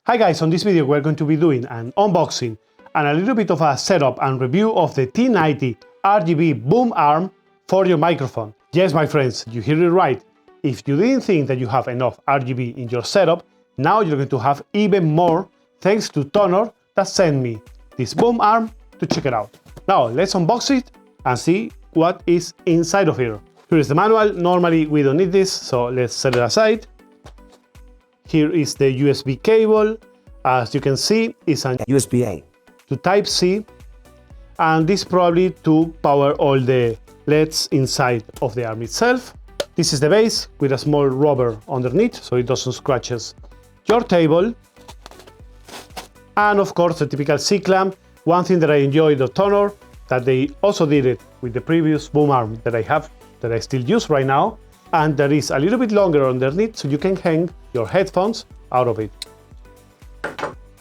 Hi guys, on this video we're going to be doing an unboxing and a little bit of a setup and review of the T90 RGB boom arm for your microphone. Yes, my friends, you heard it right. If you didn't think that you have enough RGB in your setup, now you're going to have even more thanks to Tonor that sent me this boom arm to check it out. Now let's unbox it and see what is inside of here. Here is the manual. Normally we don't need this, so let's set it aside. Here is the USB cable. As you can see, it's an USB-A to Type-C, and this probably to power all the LEDs inside of the arm itself. This is the base with a small rubber underneath so it doesn't scratches your table. And of course the typical C-clamp. One thing that I enjoyed of Tonor, that they also did it with the previous boom arm that I have, that I still use right now, and there is a little bit longer underneath so you can hang your headphones out of it.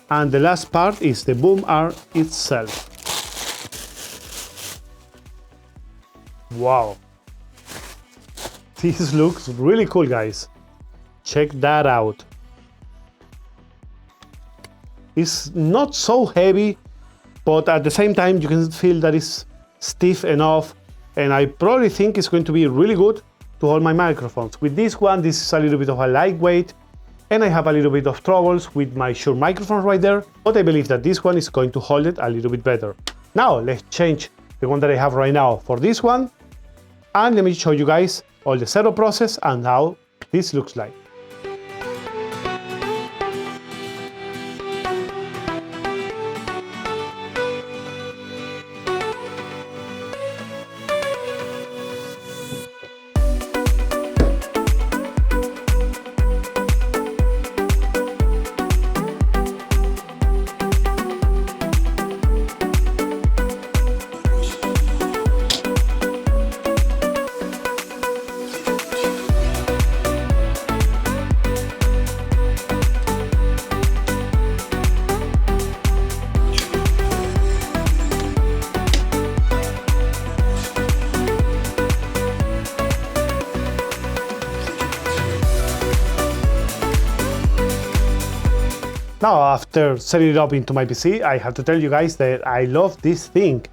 And the last part is the boom arm itself. Wow, this looks really cool, guys. Check that out. It's not so heavy, but at the same time you can feel that it's stiff enough, and I probably think it's going to be really good to hold my microphones. With this one, this is a little bit of a lightweight, and I have a little bit of troubles with my Shure microphone right there, but I believe that this one is going to hold it a little bit better. Now let's change the one that I have right now for this one, and let me show you guys all the setup process and how this looks like. Now, after setting it up into my PC, I have to tell you guys that I love this thing.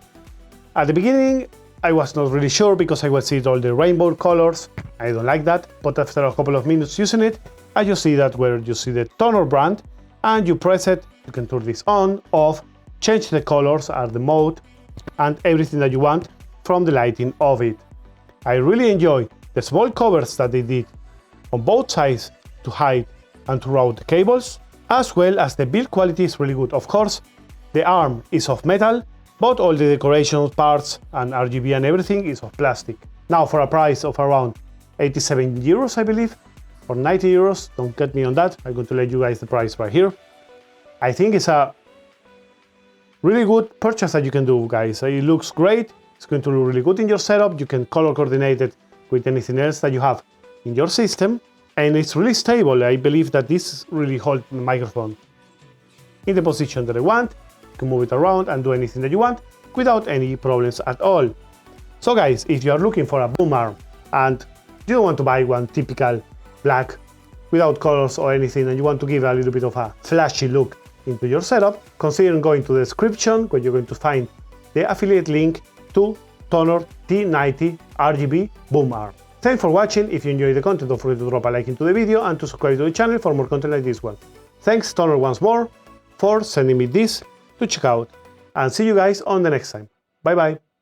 At the beginning, I was not really sure because I would see all the rainbow colors. I don't like that, but after a couple of minutes using it, I just see that where you see the Tonor brand and you press it, you can turn this on, off, change the colors or the mode and everything that you want from the lighting of it. I really enjoy the small covers that they did on both sides to hide and to route the cables, as well as the build quality is really good. Of course, the arm is of metal, but all the decoration parts and RGB and everything is of plastic. Now, for a price of around 87 euros, I believe, or 90 euros, don't get me on that, I'm going to let you guys the price right here. I think it's a really good purchase that you can do, guys. It looks great, it's going to look really good in your setup, you can color coordinate it with anything else that you have in your system. And it's really stable. I believe that this really holds the microphone in the position that I want. You can move it around and do anything that you want without any problems at all. So guys, if you are looking for a boom arm and you don't want to buy one typical black without colors or anything, and you want to give a little bit of a flashy look into your setup, consider going to the description where you're going to find the affiliate link to Tonor T90 RGB boom arm. Thanks for watching. If you enjoyed the content, don't forget to drop a like into the video and to subscribe to the channel for more content like this one. Thanks Tonor once more for sending me this to check out, and see you guys on the next time. Bye bye.